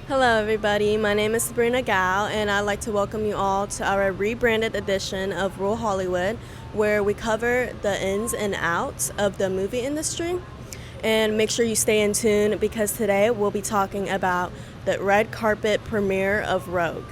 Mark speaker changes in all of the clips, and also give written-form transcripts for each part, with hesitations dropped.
Speaker 1: Hello, everybody. My name is Sabrina Gao, and I'd like to welcome you all to our rebranded edition of Rural Hollywood, where we cover the ins and outs of the movie industry. And make sure you stay in tune because today we'll be talking about the red carpet premiere of Rogue.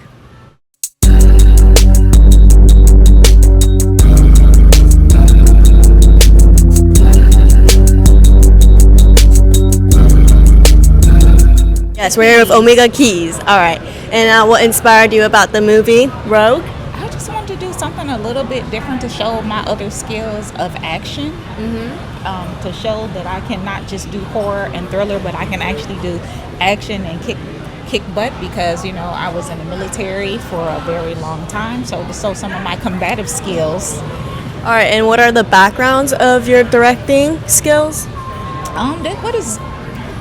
Speaker 1: Yes, we're here with Omega Keys. All right. And what inspired you about the movie Rogue?
Speaker 2: I just wanted to do something a little bit different to show my other skills of action. To show that I can not just do horror and thriller, but I can actually do action and kick butt because, I was in the military for a very long time. So to show some of my combative skills.
Speaker 1: All right. And what are the backgrounds of your directing skills?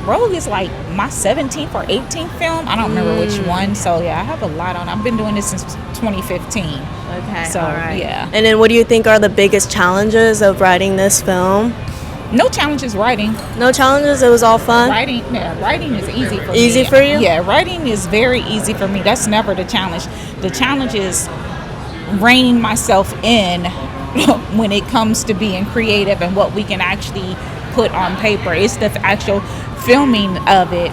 Speaker 2: Rogue is like my 17th or 18th film. I don't remember which one. So, yeah, I have a lot on. I've been doing this since 2015.
Speaker 1: Okay,
Speaker 2: so,
Speaker 1: all right.
Speaker 2: Yeah.
Speaker 1: And then what do you think are the biggest challenges of writing this film?
Speaker 2: No challenges writing.
Speaker 1: No challenges? It was all fun?
Speaker 2: Writing is easy for me.
Speaker 1: Easy for you?
Speaker 2: Yeah, writing is very easy for me. That's never the challenge. The challenge is reining myself in when it comes to being creative and what we can actually put on paper. It's the actual filming of it.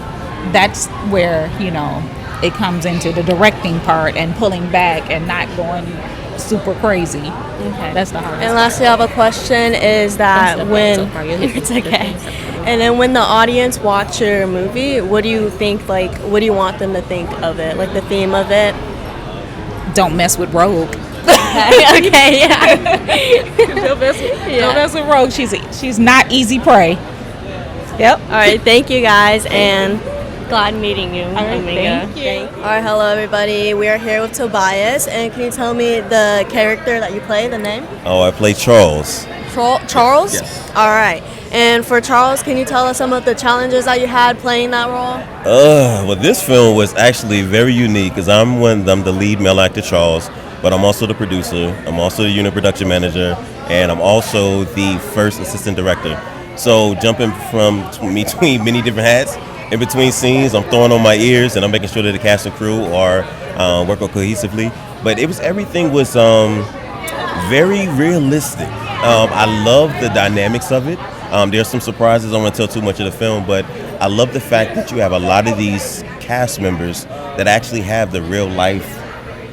Speaker 2: That's where it comes into the directing part and pulling back and not going super crazy.
Speaker 1: Okay,
Speaker 2: that's the hardest.
Speaker 1: And lastly, I have a question: is that when it's okay, and then when the audience watch your movie, what do you think? Like, what do you want them to think of it? Like the theme of it?
Speaker 2: Don't mess with Rogue.
Speaker 1: Okay, yeah.
Speaker 2: Don't mess with Rogue. She's not easy prey. Yep.
Speaker 1: All right. Thank you guys, and glad meeting you.
Speaker 2: All right.
Speaker 1: Omega.
Speaker 2: Thank you.
Speaker 1: All right. Hello, everybody. We are here with Tobias, and can you tell me the character that you play, the name?
Speaker 3: Oh, I play Charles.
Speaker 1: Charles?
Speaker 3: Yes.
Speaker 1: All right. And for Charles, can you tell us some of the challenges that you had playing that role?
Speaker 3: Well, this film was actually very unique because I'm the lead male actor, Charles, but I'm also the producer. I'm also the unit production manager, and I'm also the first assistant director. So jumping from between many different hats, in between scenes, I'm throwing on my ears and I'm making sure that the cast and crew are working cohesively. But everything was very realistic. I love the dynamics of it. There's some surprises. I don't want to tell too much of the film, but I love the fact that you have a lot of these cast members that actually have the real life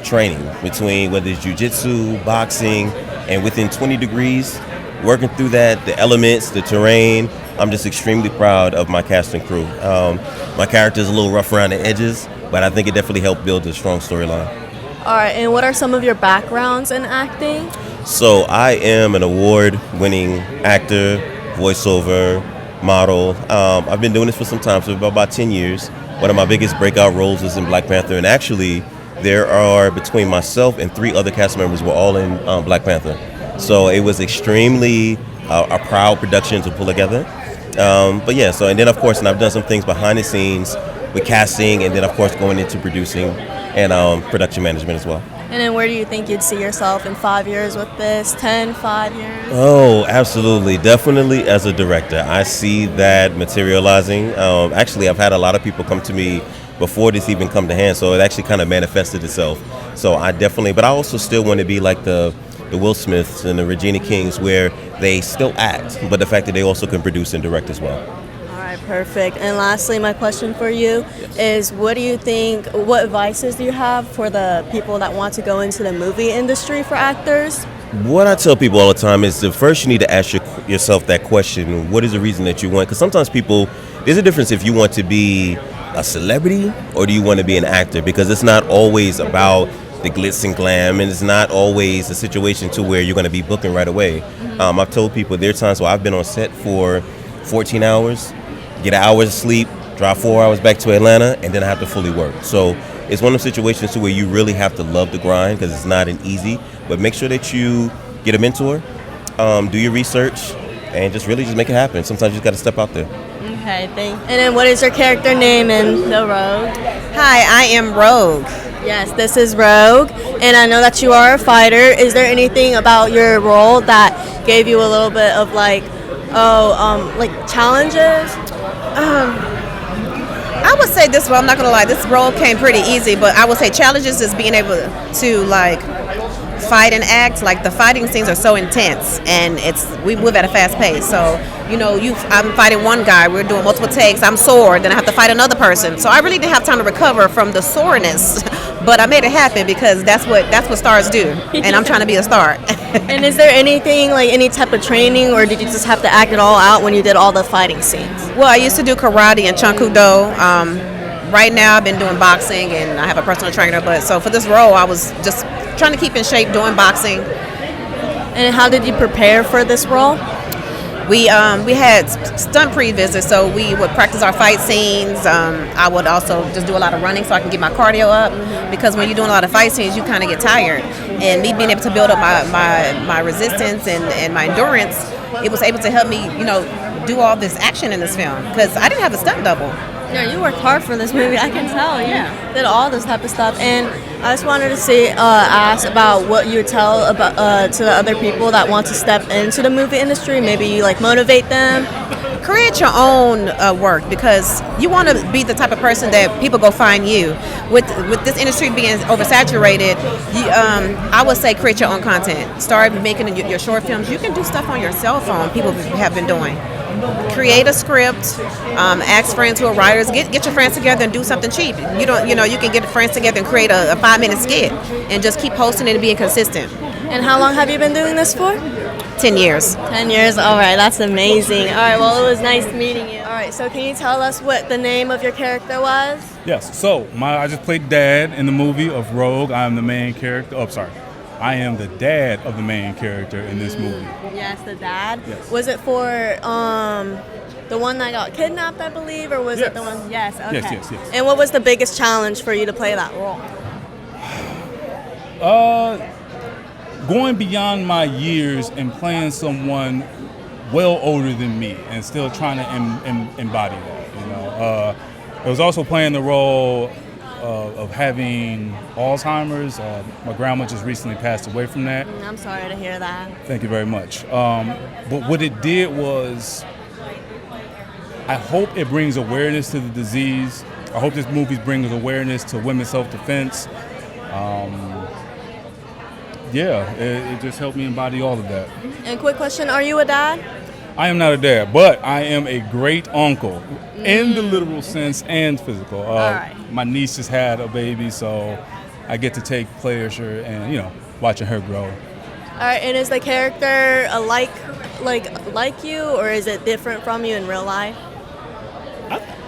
Speaker 3: training between whether it's jiu-jitsu, boxing, and within 20 degrees, working through that, the elements, the terrain. I'm just extremely proud of my cast and crew. My character is a little rough around the edges, but I think it definitely helped build a strong storyline.
Speaker 1: All right, and what are some of your backgrounds in acting?
Speaker 3: So I am an award-winning actor, voiceover, model. I've been doing this for some time, so about 10 years. One of my biggest breakout roles was in Black Panther, and actually there are, between myself and 3 other cast members, were all in Black Panther. So it was extremely a proud production to pull together. But yeah, so, and then of course, and I've done some things behind the scenes with casting, and then of course going into producing and production management as well.
Speaker 1: And then where do you think you'd see yourself in 5 years with this, 10, 5 years?
Speaker 3: Oh, absolutely. Definitely as a director. I see that materializing. Actually, I've had a lot of people come to me before this even come to hand, so it actually kind of manifested itself. So I definitely, but I also still want to be like the Will Smiths and the Regina Kings, where they still act, but the fact that they also can produce and direct as well.
Speaker 1: All right, perfect. And lastly, my question for you is, what do you think, what advices do you have for the people that want to go into the movie industry for actors?
Speaker 3: What I tell people all the time is that first you need to ask yourself that question, what is the reason that you want? Because sometimes there's a difference if you want to be a celebrity or do you want to be an actor, because it's not always about the glitz and glam, and it's not always a situation to where you're going to be booking right away. I've told people there are times where I've been on set for 14 hours, get an hour of sleep, drive 4 hours back to Atlanta, and then I have to fully work. So it's one of those situations to where you really have to love the grind because it's not an easy, but make sure that you get a mentor, do your research, and just make it happen. Sometimes you just got to step out there.
Speaker 1: Okay, thanks. And then what is your character name in The Rogue?
Speaker 4: Hi, I am Rogue.
Speaker 1: Yes, this is Rogue, and I know that you are a fighter. Is there anything about your role that gave you a little bit of challenges?
Speaker 4: I would say this role, I'm not going to lie, this role came pretty easy, but I would say challenges is being able to, like, fight and act. Like, the fighting scenes are so intense, and we move at a fast pace. So, I'm fighting one guy, we're doing multiple takes, I'm sore, then I have to fight another person. So I really didn't have time to recover from the soreness, but I made it happen because that's what stars do, and I'm trying to be a star.
Speaker 1: And is there anything, like any type of training, or did you just have to act it all out when you did all the fighting scenes?
Speaker 4: Well, I used to do karate and Chun-Kudo. Right now I've been doing boxing, and I have a personal trainer, but so for this role I was just trying to keep in shape doing boxing.
Speaker 1: And how did you prepare for this role?
Speaker 4: We had stunt pre-visits, so we would practice our fight scenes. I would also just do a lot of running so I can get my cardio up, because when you're doing a lot of fight scenes, you kind of get tired. And me being able to build up my resistance and my endurance, it was able to help me, do all this action in this film, because I didn't have a stunt double.
Speaker 1: Yeah, you worked hard for this movie. I can tell. Yeah, did all this type of stuff, and I just wanted to ask about what you would tell about to the other people that want to step into the movie industry. Maybe you motivate them.
Speaker 4: Create your own work, because you want to be the type of person that people go find you. With this industry being oversaturated, I would say create your own content. Start making your short films. You can do stuff on your cell phone. People have been doing. Create a script. Ask friends who are writers. Get your friends together and do something cheap. You can get friends together and create a 5-minute skit and just keep posting it and being consistent.
Speaker 1: And how long have you been doing this for?
Speaker 4: 10 years.
Speaker 1: 10 years. All right, that's amazing. All right, well, it was nice meeting you. All right, so can you tell us what the name of your character was?
Speaker 5: Yes. So I just played Dad in the movie of Rogue. I'm the main character. Oh, sorry. I am the dad of the main character in this movie.
Speaker 1: Yes, the dad.
Speaker 5: Yes.
Speaker 1: Was it for the one that got kidnapped, I believe, or was it the one? Yes. Okay.
Speaker 5: Yes.
Speaker 1: And what was the biggest challenge for you to play that role?
Speaker 5: Going beyond my years and playing someone well older than me and still trying to embody that. It was also playing the role of having Alzheimer's. My grandma just recently passed away from that.
Speaker 1: I'm sorry to hear that.
Speaker 5: Thank you very much. But what it did was, I hope it brings awareness to the disease. I hope this movie brings awareness to women's self-defense. It just helped me embody all of that.
Speaker 1: And quick question, are you a dad?
Speaker 5: I am not a dad, but I am a great uncle in the literal sense and physical.
Speaker 1: All right.
Speaker 5: My niece just had a baby, so I get to take pleasure in, watching her grow.
Speaker 1: All right, and is the character like you, or is it different from you in real life?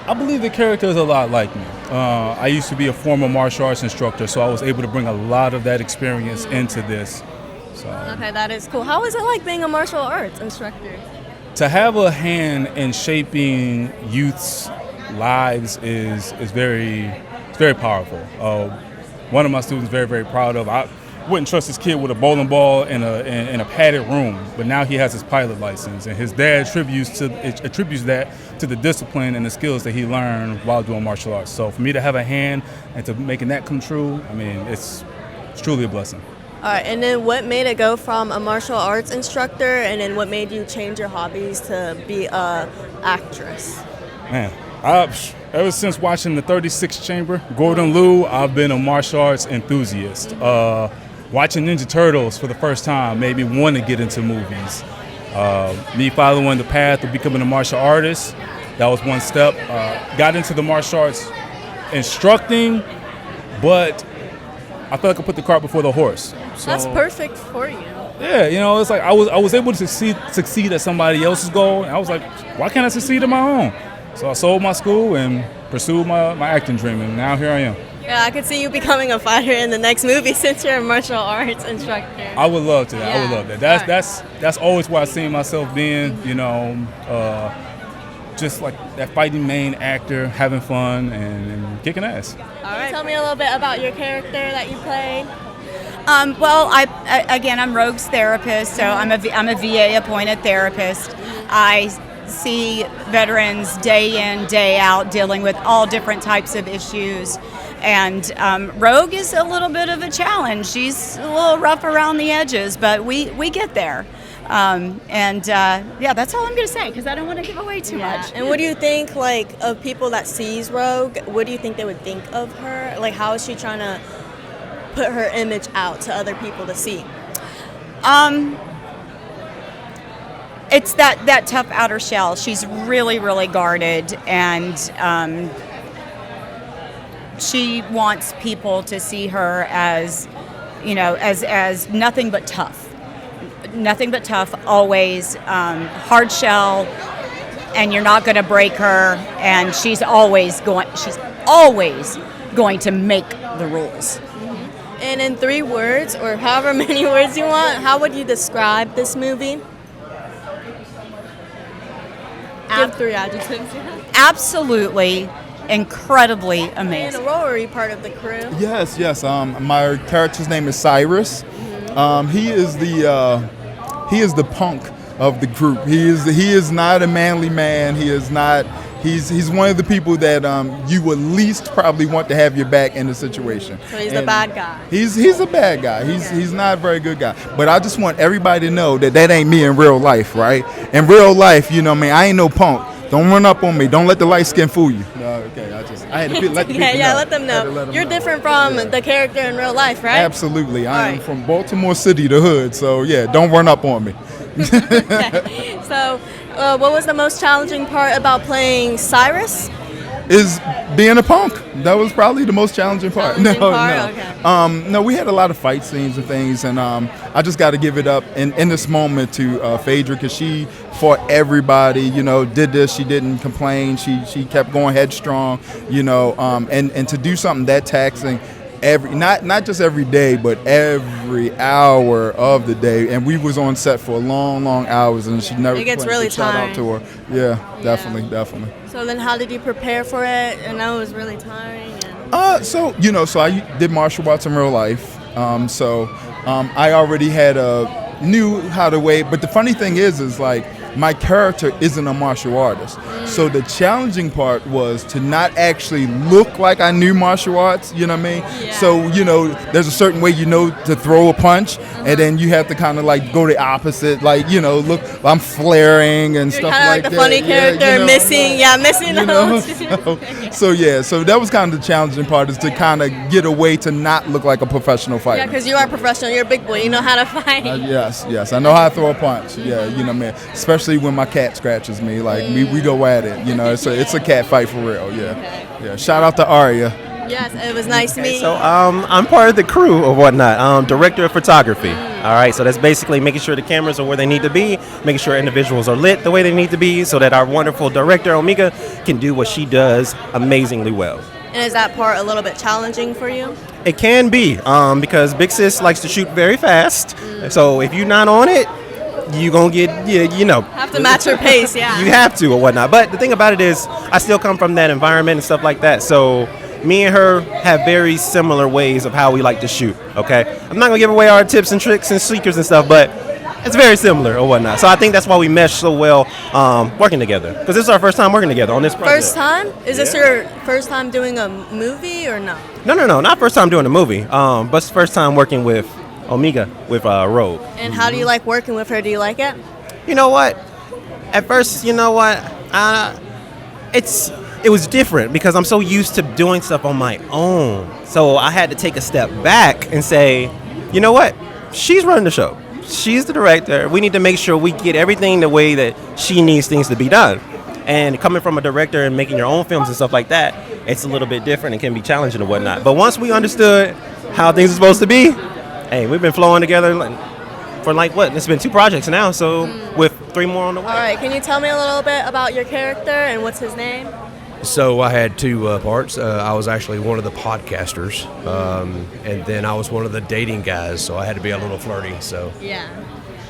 Speaker 5: I believe the character is a lot like me. I used to be a former martial arts instructor, so I was able to bring a lot of that experience into this. So,
Speaker 1: okay, that is cool. How is it like being a martial arts instructor?
Speaker 5: To have a hand in shaping youth's lives is very powerful. One of my students very, very proud of. I wouldn't trust this kid with a bowling ball in a padded room, but now he has his pilot license, and his dad attributes that to the discipline and the skills that he learned while doing martial arts. So for me to have a hand and to making that come true, I mean, it's truly a blessing.
Speaker 1: All right, and then what made it go from a martial arts instructor, and then what made you change your hobbies to be a actress?
Speaker 5: Man, ever since watching the 36th Chamber, Gordon Liu, I've been a martial arts enthusiast. Watching Ninja Turtles for the first time made me want to get into movies. Me following the path of becoming a martial artist, that was one step. Got into the martial arts instructing, but I felt like I put the cart before the horse. So,
Speaker 1: that's perfect for you.
Speaker 5: Yeah, it's like I was able to succeed at somebody else's goal, and I was like, why can't I succeed at my own? So I sold my school and pursued my acting dream, and now here I am.
Speaker 1: Yeah, I could see you becoming a fighter in the next movie since you're a martial arts instructor.
Speaker 5: I would love to.
Speaker 1: Yeah.
Speaker 5: I would love that. That's always where I see myself being. Just like that fighting main actor, having fun and kicking ass.
Speaker 1: All right. Tell me a little bit about your character that you played.
Speaker 6: Well, I'm Rogue's therapist, so I'm a VA appointed therapist. I see veterans day in, day out dealing with all different types of issues. And Rogue is a little bit of a challenge. She's a little rough around the edges, but we get there. Yeah, that's all I'm going to say because I don't want to give away too much.
Speaker 1: And what do you think, like, of people that sees Rogue? What do you think they would think of her? Like, how is she trying to put her image out to other people to see?
Speaker 6: It's that tough outer shell. She's really, really guarded, and she wants people to see her as, as nothing but tough. Nothing but tough, always hard shell, and you're not going to break her. And she's always going to make the rules.
Speaker 1: And in 3 words, or however many words you want, how would you describe this movie? Give 3 adjectives.
Speaker 6: Absolutely, incredibly
Speaker 1: And
Speaker 6: amazing.
Speaker 1: Aurora, are you part of the crew?
Speaker 7: Yes. My character's name is Cyrus. He is the punk of the group. He is not a manly man. He is not. He's one of the people that you would least probably want to have your back in the situation.
Speaker 1: So he's the bad guy.
Speaker 7: He's a bad guy. He's not a very good guy. But I just want everybody to know that ain't me in real life, right? In real life, I ain't no punk. Don't run up on me. Don't let the light skin fool you. No, okay. I had to let the people know.
Speaker 1: Let them know. You're different from the character in real life, right?
Speaker 7: Absolutely. I am
Speaker 1: right.
Speaker 7: from Baltimore City, the hood. So yeah, don't run up on me.
Speaker 1: So, what was the most challenging part about playing Cyrus?
Speaker 7: Is being a punk. That was probably the most challenging part. No, we had a lot of fight scenes and things, and I just got to give it up in this moment to Phaedra, because she fought everybody. Did this. She didn't complain. She kept going headstrong. And to do something that taxing. Not just every day, but every hour of the day, and we was on set for long hours, and she never.
Speaker 1: It gets really
Speaker 7: shout
Speaker 1: tiring.
Speaker 7: out to her. Yeah, definitely.
Speaker 1: So then, how did you prepare for it? I know it was really tiring.
Speaker 7: So I did martial arts in real life. I already knew how to wait. But the funny thing is like, my character isn't a martial artist. So the challenging part was to not actually look like I knew martial arts, you know what I mean?
Speaker 1: Yeah.
Speaker 7: So, there's a certain way to throw a punch, and then you have to kind of like go the opposite, like, look, I'm flaring and
Speaker 1: You're
Speaker 7: stuff
Speaker 1: kind of
Speaker 7: like
Speaker 1: like the
Speaker 7: that.
Speaker 1: funny character, missing the whole
Speaker 7: So that was kind of the challenging part, is to kind of get a way to not look like a professional fighter.
Speaker 1: Yeah, because you are professional. You're a big boy. You know how to fight.
Speaker 7: Yes, I know how to throw a punch. Yeah, man. Especially when my cat scratches me, like we go at it. It's a cat fight for real. Yeah. Shout out to Aria.
Speaker 1: Yes, it was nice to meet you.
Speaker 8: So I'm part of the crew or whatnot. Director of photography. All right, so that's basically making sure the cameras are where they need to be, making sure individuals are lit the way they need to be, so that our wonderful director Omega can do what she does amazingly well.
Speaker 1: And is that part a little bit challenging for you?
Speaker 8: It can be, because Big Sis likes to shoot very fast. So if you're not on it, you're going to get,
Speaker 1: Have to match your pace, yeah.
Speaker 8: You have to or whatnot. But the thing about it is, I still come from that environment and stuff like that. So me and her have very similar ways of how we like to shoot, okay? I'm not going to give away our tips and tricks and secrets and stuff, but it's very similar or whatnot. So I think that's why we mesh so well working together. Because this is our first time working together on this project.
Speaker 1: First time? Is this your first time doing a movie or no?
Speaker 8: No, not first time doing a movie. But it's first time working with Omega, with Rogue.
Speaker 1: And how do you like working with her? Do you like it?
Speaker 8: You know what? At first, it was different because I'm so used to doing stuff on my own. So I had to take a step back and say, you know what? She's running the show. She's the director. We need to make sure we get everything the way that she needs things to be done. And coming from a director and making your own films and stuff like that, it's a little bit different and can be challenging and whatnot. But once we understood how things are supposed to be, hey, we've been flowing together for it's been 2 projects now, so with 3 more on the way.
Speaker 1: All right, can you tell me a little bit about your character and what's his name?
Speaker 9: So I had 2 parts. I was actually one of the podcasters, and then I was one of the dating guys, so I had to be a little flirty. So
Speaker 1: Yeah.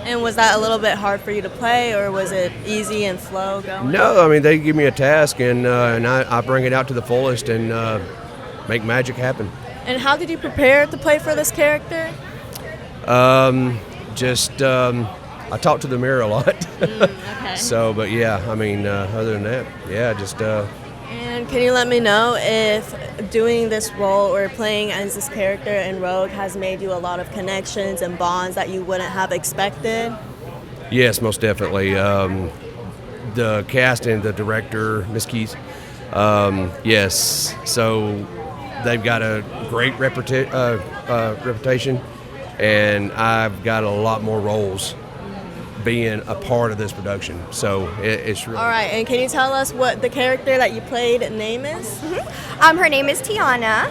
Speaker 1: And was that a little bit hard for you to play, or was it easy and flow going?
Speaker 9: no, I mean they give me a task, and I bring it out to the fullest and make magic happen.
Speaker 1: And how did you prepare to play for this character?
Speaker 9: I talk to the mirror a lot.
Speaker 1: Okay.
Speaker 9: So, but yeah, I mean, other than that, yeah,
Speaker 1: And can you let me know if doing this role or playing as this character in Rogue has made you a lot of connections and bonds that you wouldn't have expected?
Speaker 9: Yes, most definitely. The cast and the director, Miss Keys. Yes, so they've got a great reputation, and I've got a lot more roles being a part of this production. So it's really...
Speaker 1: All right, and can you tell us what the character that you played name is?
Speaker 10: Her name is Tiana.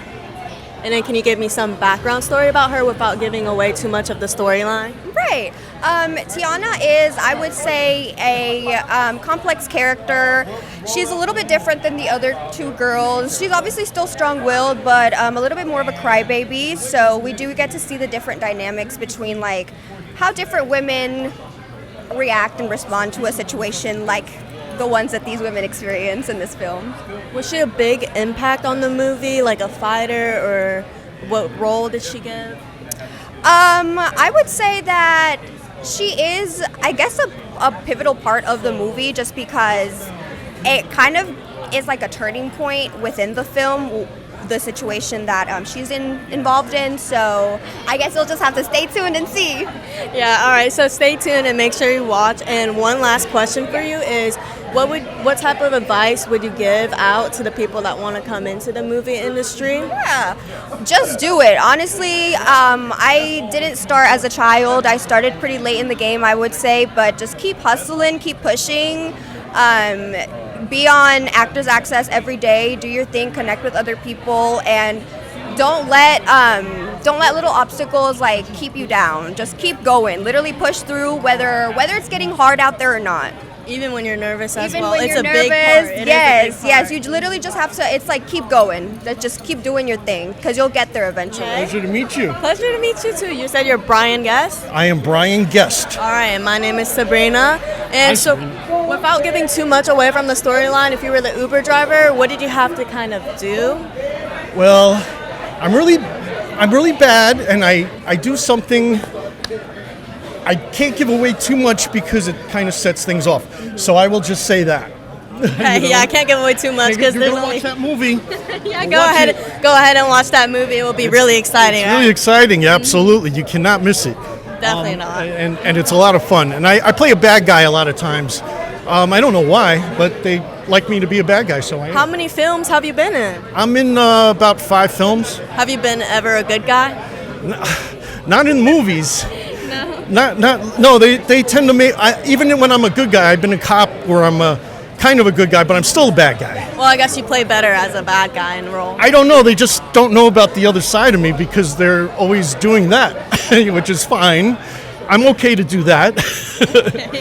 Speaker 1: And then can you give me some background story about her without giving away too much of the storyline?
Speaker 10: Right. Tiana is, I would say, a complex character. She's a little bit different than the other two girls. She's obviously still strong-willed, but a little bit more of a crybaby. So we do get to see the different dynamics between, like, how different women react and respond to a situation like the ones that these women experience in this film.
Speaker 1: Was she a big impact on the movie, like a fighter, or what role did she give?
Speaker 10: I would say that she is, I guess, a pivotal part of the movie, just because it kind of is like a turning point within the film, the situation that she's involved in. So I guess you'll just have to stay tuned and see.
Speaker 1: Yeah, all right, so stay tuned and make sure you watch. And one last question for you is, what type of advice would you give out to the people that want to come into the movie industry?
Speaker 10: Yeah, just do it. Honestly, I didn't start as a child. I started pretty late in the game, I would say, but just keep hustling, keep pushing. Be on Actors Access every day. Do your thing, connect with other people, and don't let little obstacles like keep you down. Just keep going. Literally push through, whether it's getting hard out there or not.
Speaker 1: Even when you're nervous as
Speaker 10: Even
Speaker 1: well.
Speaker 10: when
Speaker 1: It's
Speaker 10: you're
Speaker 1: a
Speaker 10: nervous,
Speaker 1: big part. It is a big part.
Speaker 10: yes. You literally just have to. It's like keep going. Just keep doing your thing, because you'll get there eventually.
Speaker 11: Pleasure to meet you.
Speaker 1: Pleasure to meet you too. You said you're Brian Guest?
Speaker 11: I am Brian Guest.
Speaker 1: All right, and my name is Sabrina. And so, without giving too much away from the storyline, if you were the Uber driver, what did you have to kind of do?
Speaker 11: Well, I'm really bad, and I do something. I can't give away too much because it kind of sets things off. So I will just say that.
Speaker 1: Okay, yeah, I can't give away too much because
Speaker 11: you're
Speaker 1: there's
Speaker 11: gonna
Speaker 1: only...
Speaker 11: watch that movie.
Speaker 1: Yeah, go ahead and watch that movie. It will be really exciting.
Speaker 11: It's really exciting. Absolutely, you cannot miss it.
Speaker 1: Definitely not.
Speaker 11: And it's a lot of fun. And I play a bad guy a lot of times. I don't know why, but they like me to be a bad guy, so I am.
Speaker 1: How many films have you been in?
Speaker 11: I'm in about 5 films.
Speaker 1: Have you been ever a good guy?
Speaker 11: Not in movies. No, they tend to make, even when I'm a good guy, I've been a cop where I'm kind of a good guy, but I'm still a bad guy.
Speaker 1: Well, I guess you play better as a bad guy in role.
Speaker 11: I don't know, they just don't know about the other side of me because they're always doing that, which is fine. I'm okay to do that.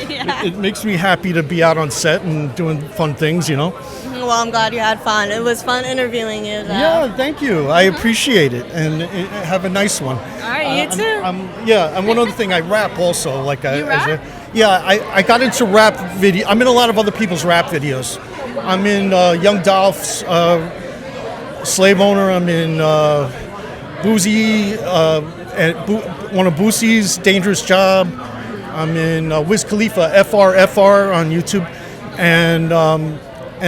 Speaker 1: Yeah.
Speaker 11: It makes me happy to be out on set and doing fun things, you know.
Speaker 1: Well, I'm glad you had fun. It was fun interviewing you.
Speaker 11: Yeah, thank you. I appreciate it, and have a nice one.
Speaker 1: All right, you too.
Speaker 11: And one other thing, I rap also. Like
Speaker 1: You rap?
Speaker 11: I got into rap video. I'm in a lot of other people's rap videos. I'm in Young Dolph's Slave Owner. I'm in Boozy, one of Boosie's Dangerous Job. I'm in Wiz Khalifa FRFR on YouTube, and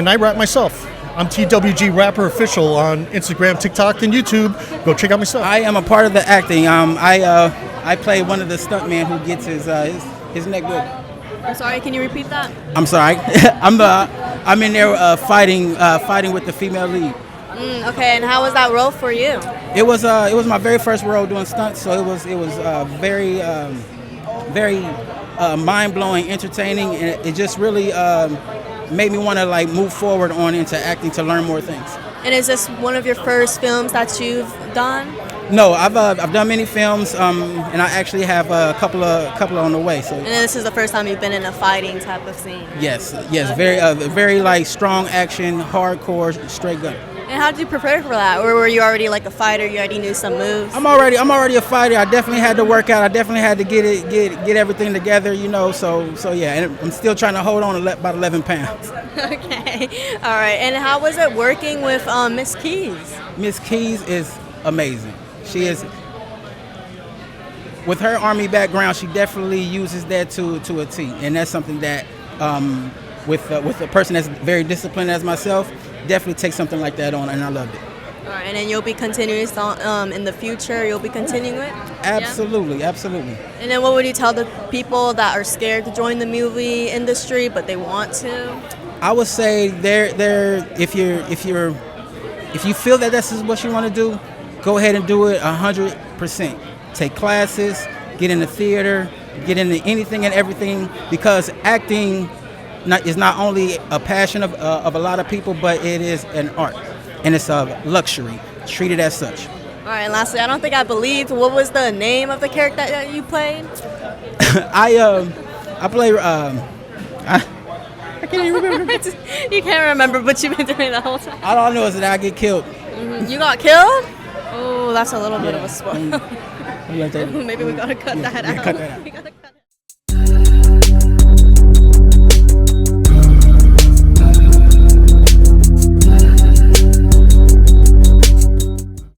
Speaker 11: I rap myself. I'm TWG Rapper Official on Instagram, TikTok, and YouTube. Go check out my stuff.
Speaker 12: I am a part of the acting. I play one of the stuntmen who gets his neck broken.
Speaker 1: I'm sorry, can you repeat that?
Speaker 12: I'm sorry. I'm in there fighting with the female lead.
Speaker 1: Okay, and how was that role for you?
Speaker 12: It was my very first role doing stunts, so it was very mind-blowing, entertaining, and it just really made me want to like move forward on into acting to learn more things.
Speaker 1: And is this one of your first films that you've done?
Speaker 12: No, I've done many films, and I actually have a couple on the way. So.
Speaker 1: And then this is the first time you've been in a fighting type of scene.
Speaker 12: Yes, very like strong action, hardcore, straight gun.
Speaker 1: And how did you prepare for that? Or were you already like a fighter? You already knew some moves?
Speaker 12: I'm already a fighter. I definitely had to work out. I definitely had to get everything together, you know. So yeah, and I'm still trying to hold on to about 11 pounds.
Speaker 1: Okay, all right. And how was it working with Miss Keys? Miss
Speaker 12: Keys is amazing. She is, with her Army background, she definitely uses that to a T, and that's something that with a person that's very disciplined as myself, definitely take something like that on, and I loved it.
Speaker 1: All right, and then you'll be continuing in the future. You'll be continuing it.
Speaker 12: Absolutely, absolutely.
Speaker 1: And then, what would you tell the people that are scared to join the movie industry but they want to?
Speaker 12: I would say if you feel that this is what you want to do, go ahead and do it 100%. Take classes, get into theater, get into anything and everything, because acting is not only a passion of a lot of people, but it is an art, and it's a luxury. Treat it as such.
Speaker 1: All right, and lastly, I don't think I believed. What was the name of the character that you played?
Speaker 12: I play. I can't even remember.
Speaker 1: You can't remember, but you've been doing it the whole time.
Speaker 12: All I know is that I get killed.
Speaker 1: You got killed? Oh, that's a little bit of a spoiler.
Speaker 12: Maybe
Speaker 1: Maybe we gotta cut that out.
Speaker 12: Cut that out.